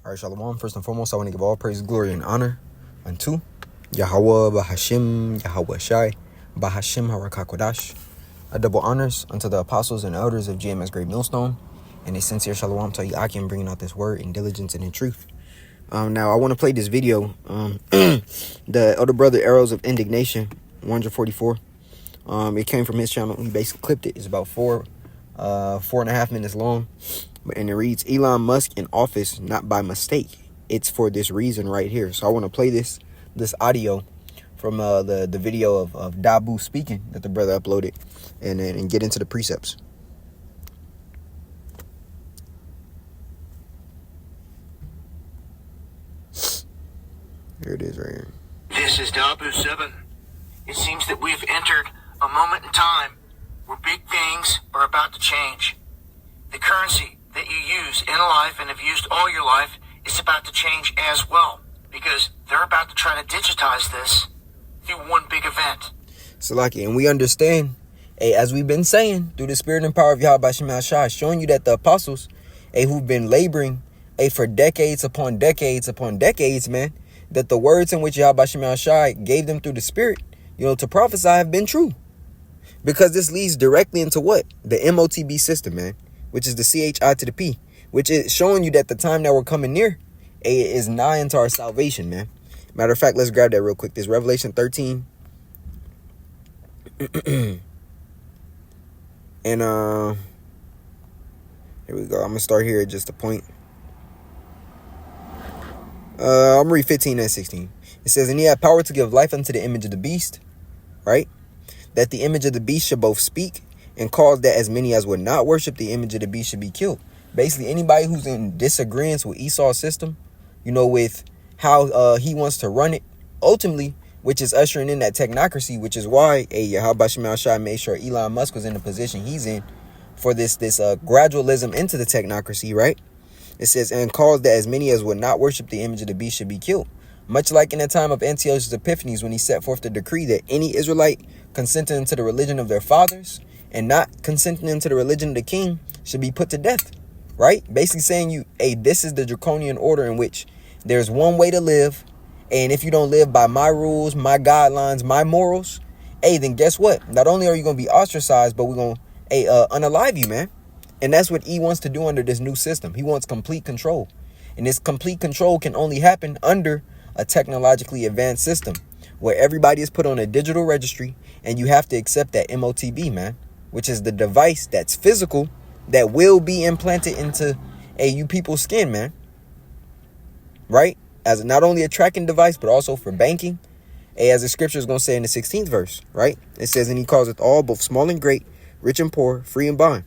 All right, Shalom. First and foremost, I want to give all praise, glory, and honor unto Yahweh, Bahashim, Yahweh Shai, Bahashim, Harakakodash. A double honors unto the apostles and elders of GMS Great Millstone, and a sincere Shalom to Akim, bringing out this word in diligence and in truth. Now, I want to play this video. The elder brother Arrows of Indignation, 144. It came from his channel. He basically clipped it. It's about 4.5 minutes long. And it reads, Elon Musk in office, not by mistake. It's for this reason right here. So I want to play this audio from the video of Dabu speaking that the brother uploaded and get into the precepts. Here it is right here. This is Dabu 7. It seems that we've entered a moment in time where big things are about to change. The currency that you use in life and have used all your life is about to change as well, because they're about to try to digitize this through one big event. Salaki, and we understand, as we've been saying, through the spirit and power of Yahweh Shema Shai, showing you that the apostles, who've been laboring, for decades upon decades upon decades, man, that the words in which Yahweh Shema Shai gave them through the spirit, to prophesy have been true. Because this leads directly into what? The MOTB system, man, which is the CHI to the P, which is showing you that the time that we're coming near is nigh into our salvation, man. Matter of fact, let's grab that real quick. This Revelation 13. And here we go. I'm gonna start here at just a point. I'm gonna read 15 and 16. It says, and he had power to give life unto the image of the beast, right? That the image of the beast should both speak and cause that as many as would not worship the image of the beast should be killed. Basically, anybody who's in disagreement with Esau's system, with how he wants to run it, ultimately, which is ushering in that technocracy, which is why Yahweh Shema Shai made sure Elon Musk was in the position he's in for this gradualism into the technocracy, right? It says, and cause that as many as would not worship the image of the beast should be killed. Much like in the time of Antiochus Epiphanes, when he set forth the decree that any Israelite consenting to the religion of their fathers and not consenting into the religion of the king should be put to death, right? Basically saying this is the draconian order in which there's one way to live. And if you don't live by my rules, my guidelines, my morals, then guess what? Not only are you going to be ostracized, but we're going to unalive you, man. And that's what he wants to do under this new system. He wants complete control. And this complete control can only happen under a technologically advanced system where everybody is put on a digital registry and you have to accept that MOTB, man, which is the device that's physical that will be implanted into you people's skin, man. Right? As not only a tracking device, but also for banking. As the scripture is going to say in the 16th verse, right? It says, and he calls it all, both small and great, rich and poor, free and bond.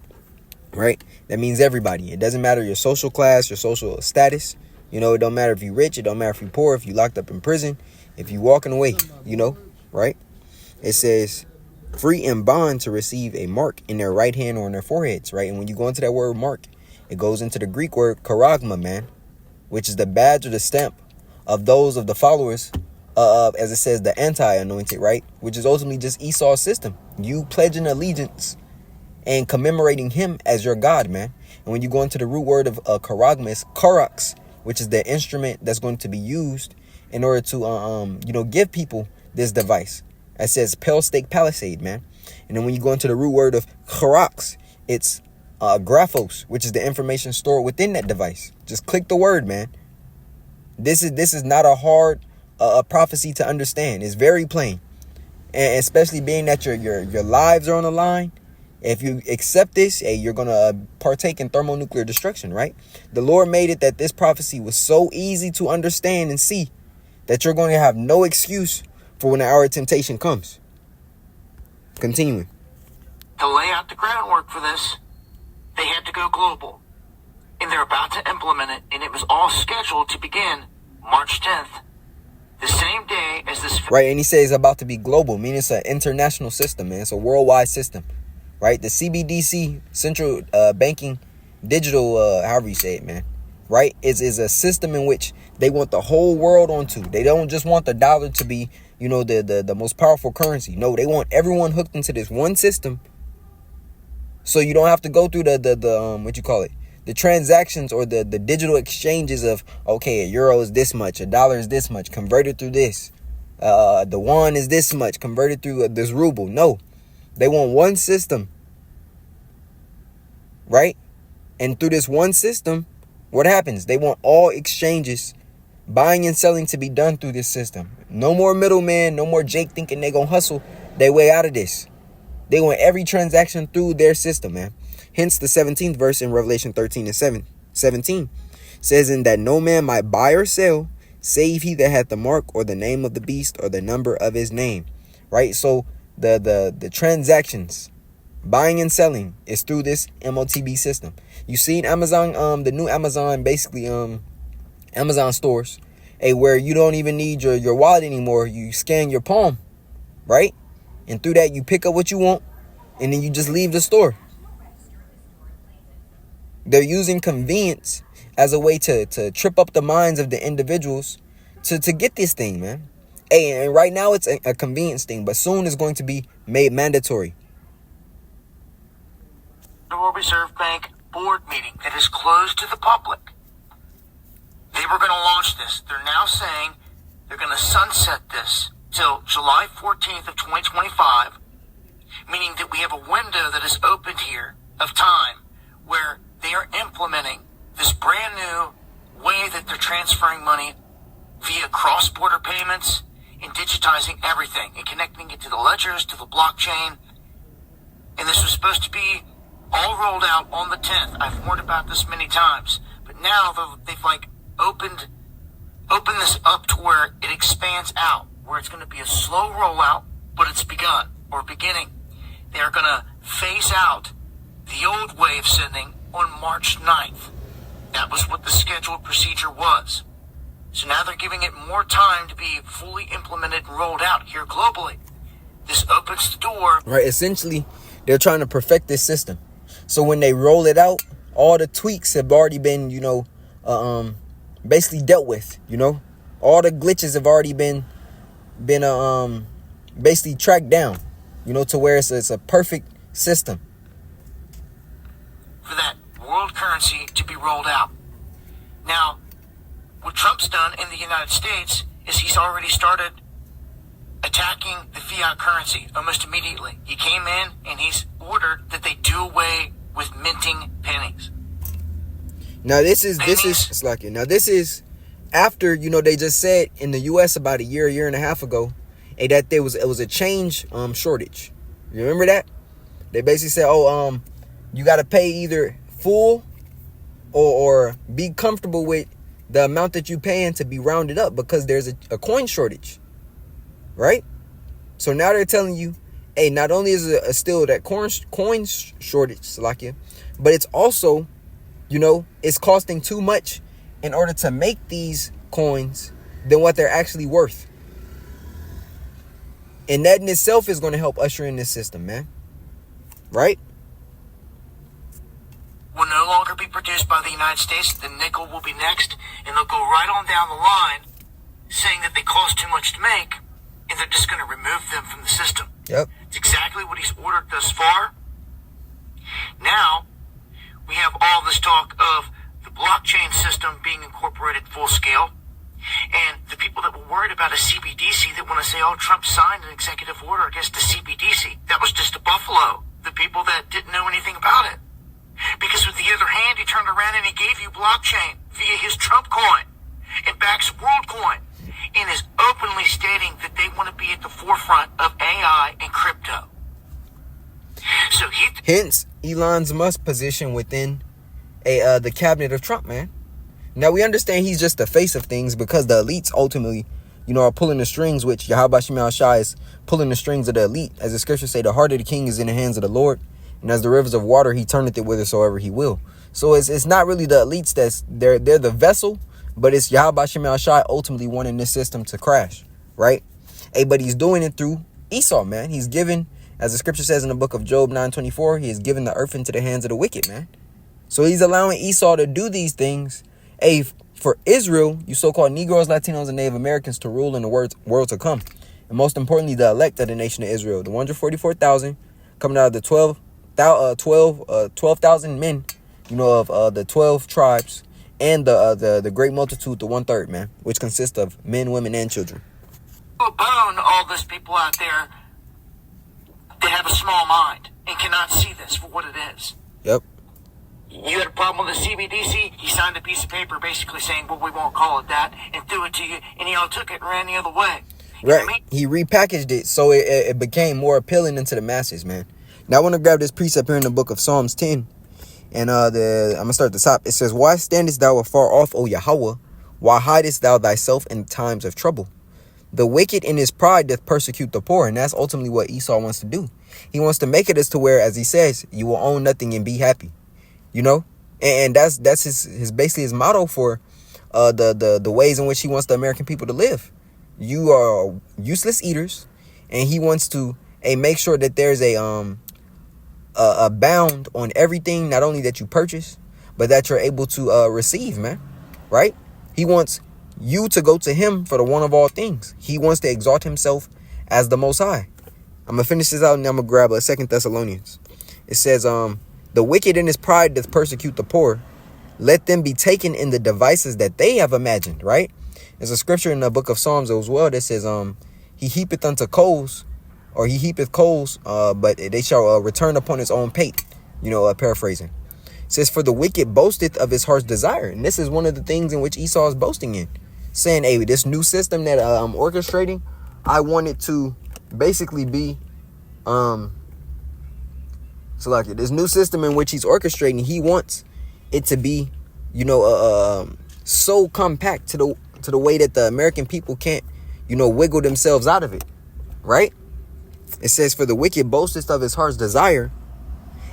Right? That means everybody. It doesn't matter your social class, your social status. It don't matter if you're rich. It don't matter if you're poor, if you're locked up in prison, if you're walking away, right? It says free and bond to receive a mark in their right hand or in their foreheads, right? And when you go into that word mark, it goes into the Greek word charagma, man, which is the badge or the stamp of those of the followers of, as it says, the anti-anointed, right? Which is ultimately just Esau's system. You pledging allegiance and commemorating him as your God, man. And when you go into the root word of charagma, it's karax, which is the instrument that's going to be used in order to, give people this device. It says pale stake palisade, man. And then when you go into the root word of karax, it's graphos, which is the information stored within that device. Just click the word, man. This is not a hard prophecy to understand. It's very plain, and especially being that your lives are on the line. If you accept this, you're going to partake in thermonuclear destruction, right? The Lord made it that this prophecy was so easy to understand and see that you're going to have no excuse for when the hour of temptation comes. Continuing. To lay out the groundwork for this, they had to go global. And they're about to implement it, and it was all scheduled to begin March 10th. The same day as this... Right, and he says it's about to be global, meaning it's an international system, man. It's a worldwide system. Right, the CBDC, central banking, digital, however you say it, man. Right, is a system in which they want the whole world onto. They don't just want the dollar to be, the most powerful currency. No, they want everyone hooked into this one system. So you don't have to go through the the transactions or the digital exchanges of, okay, a euro is this much, a dollar is this much, converted through this. The won is this much, converted through this ruble. No, they want one system, right? And through this one system, what happens? They want all exchanges, buying and selling, to be done through this system. No more middleman, no more Jake thinking they gonna hustle their way out of this. They want every transaction through their system, man. Hence the 17th verse in Revelation 13:17 says, in that no man might buy or sell, save he that hath the mark or the name of the beast or the number of his name. Right? So the transactions, buying and selling, is through this MOTB system. You seen Amazon, the new Amazon, basically Amazon stores, where you don't even need your wallet anymore. You scan your palm, right? And through that you pick up what you want, and then you just leave the store. They're using convenience as a way to trip up the minds of the individuals to get this thing, man. And right now it's a convenience thing, but soon it's going to be made mandatory. Federal Reserve Bank board meeting that is closed to the public. They were going to launch this. They're now saying they're going to sunset this till July 14th of 2025, meaning that we have a window that is opened here of time where they are implementing this brand new way that they're transferring money via cross-border payments and digitizing everything and connecting it to the ledgers, to the blockchain. And this was supposed to be all rolled out on the 10th. I've warned about this many times, but now they've like opened this up to where it expands out, where it's going to be a slow rollout, but it's begun or beginning. They are going to phase out the old way of sending on March 9th. That was what the scheduled procedure was. So now they're giving it more time to be fully implemented and rolled out here globally. This opens the door. Right, essentially, they're trying to perfect this system. So when they roll it out, all the tweaks have already been, basically dealt with, All the glitches have already been basically tracked down, to where it's a perfect system. For that world currency to be rolled out. Now, what Trump's done in the United States is he's already started attacking the fiat currency almost immediately. He came in and he's ordered that they do away with minting pennies. Now this is slacking. Now this is after, they just said in the US about a year and a half ago, that it was a change shortage. You remember that? They basically said, you got to pay either full or be comfortable with the amount that you paying to be rounded up because there's a coin shortage, right? So now they're telling you, hey, not only is it still that coin shortage, Salakia, but it's also, it's costing too much in order to make these coins than what they're actually worth. And that in itself is going to help usher in this system, man. Right? Will no longer be produced by the United States. The nickel will be next, and they'll go right on down the line saying that they cost too much to make, and they're just going to remove them from the system. Yep. It's exactly what he's ordered thus far. Now, we have all this talk of the blockchain system being incorporated full scale, and the people that were worried about a CBDC that want to say, Trump signed an executive order against the CBDC. That was just a buffalo. The people that didn't know anything about it. Because with the other hand, he turned around and he gave you blockchain via his Trump coin and backs WorldCoin and is openly stating that they want to be at the forefront of AI and crypto. So hence Elon Musk's position within the cabinet of Trump, man. Now we understand he's just the face of things because the elites ultimately, are pulling the strings, which Yahweh Shemel Shai is pulling the strings of the elite. As the scriptures say, the heart of the king is in the hands of the Lord. And as the rivers of water, he turneth it whithersoever he will. So it's not really the elites they're the vessel, but it's Yahweh Shemel Shai ultimately wanting this system to crash, right? But he's doing it through Esau, man. He's given, as the scripture says in the book of Job 9:24, he has given the earth into the hands of the wicked, man. So he's allowing Esau to do these things. For Israel, you so-called Negroes, Latinos, and Native Americans to rule in the world to come. And most importantly, the elect of the nation of Israel, the 144,000 coming out of the 12,000 men of the 12 tribes and the great multitude, the 1/3, man, which consists of men, women, and children. Bone all those people out there that have a small mind and cannot see this for what it is. Yep. You had a problem with the CBDC, he signed a piece of paper basically saying, well, we won't call it that, and threw it to you, and y'all took it and ran the other way. You know Right. what I mean? He repackaged it so it became more appealing into the masses, man. Now I want to grab this precept here in the book of Psalms 10. And I'm going to start at the top. It says, why standest thou afar off, O Yahweh? Why hidest thou thyself in times of trouble? The wicked in his pride doth persecute the poor. And that's ultimately what Esau wants to do. He wants to make it as to where, as he says, you will own nothing and be happy. You know? And that's his basically his motto for the ways in which he wants the American people to live. You are useless eaters. And he wants to make sure that there's a bound on everything, not only that you purchase, but that you're able to receive, man. Right? He wants you to go to him for the one of all things. He wants to exalt himself as the Most High. I'm going to finish this out and I'm going to grab 2 Thessalonians. It says, the wicked in his pride doth persecute the poor. Let them be taken in the devices that they have imagined, right? There's a scripture in the book of Psalms as well that says, he heapeth unto coals, or he heapeth coals, but they shall return upon his own pate. Paraphrasing. It says, for the wicked boasteth of his heart's desire. And this is one of the things in which Esau is boasting in. Saying, hey, this new system that I'm orchestrating, I want it to basically be, this new system in which he's orchestrating, he wants it to be, so compact to the way that the American people can't, wiggle themselves out of it. Right? It says, for the wicked boasteth of his heart's desire,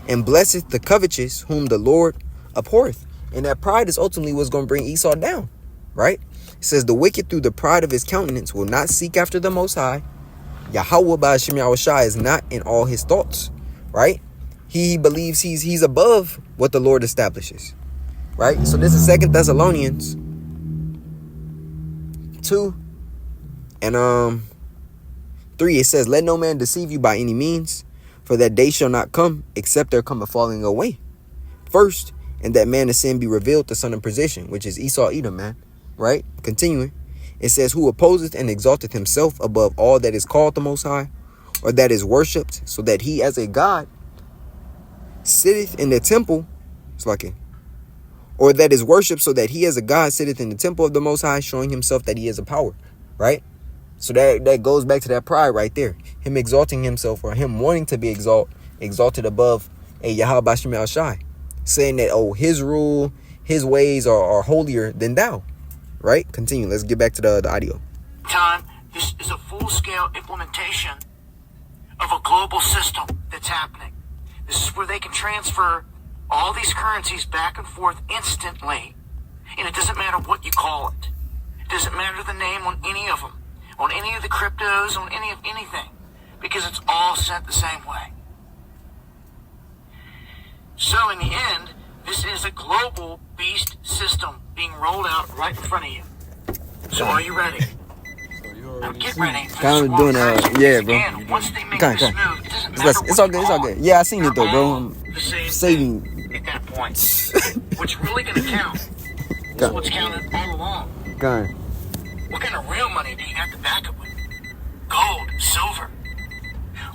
and blesseth the covetous whom the Lord abhorreth. And that pride is ultimately what's going to bring Esau down. Right? It says, the wicked through the pride of his countenance will not seek after the Most High. Yahweh Ba'ashem Yahushai is not in all his thoughts. Right? He believes he's above what the Lord establishes. Right? So this is 2 Thessalonians 2 and 3. It says, let no man deceive you by any means, for that day shall not come except there come a falling away first, and that man of sin be revealed, the son of perdition, which is Esau Edom, man. Right? Continuing, it says, who opposeth and exalteth himself above all that is called the Most High, or that is worshipped, so that he as a God sitteth in the temple, or that is worshipped, so that he as a God sitteth in the temple of the Most High, showing himself that he is a power. Right? So that goes back to that pride right there. Him exalting himself, or him wanting to be exalted above a Yahweh Ba'ashem Yahushai, saying that, his rule, his ways are holier than thou. Right? Continue. Let's get back to the audio. This is a full-scale implementation of a global system that's happening. This is where they can transfer all these currencies back and forth instantly. And it doesn't matter what you call it. It doesn't matter the name on any of them, on any of the cryptos, on any of anything, because it's all sent the same way. So in the end, this is a global beast system being rolled out right in front of you. So are you ready? Now get ready for Kind this of doing yeah, bro. Again, once they make this move, it doesn't matter It's all good. It's all good. Yeah, I seen it though, bro. I'm the same saving. thing at that point. What's really going to count is what's counted all along. God. What kind of real money do you have to back it with? Gold, silver.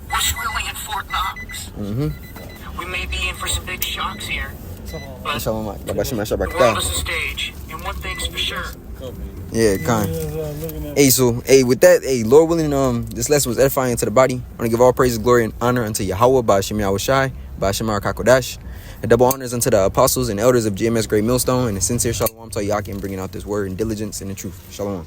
What's really in Fort Knox? We may be in for some big shocks here, but the world is a stage, and one thing's for sure. Yeah, kind. Hey, so, with that, Lord willing, this lesson was edifying to the body. I want to give all praises, glory, and honor unto Yahweh, Ba'ashem Yahushai, Ba'ashem Arakakodash, and double honors unto the apostles and elders of GMS Great Millstone, and a sincere shalom to Yakim bringing out this word in diligence and in truth. Shalom.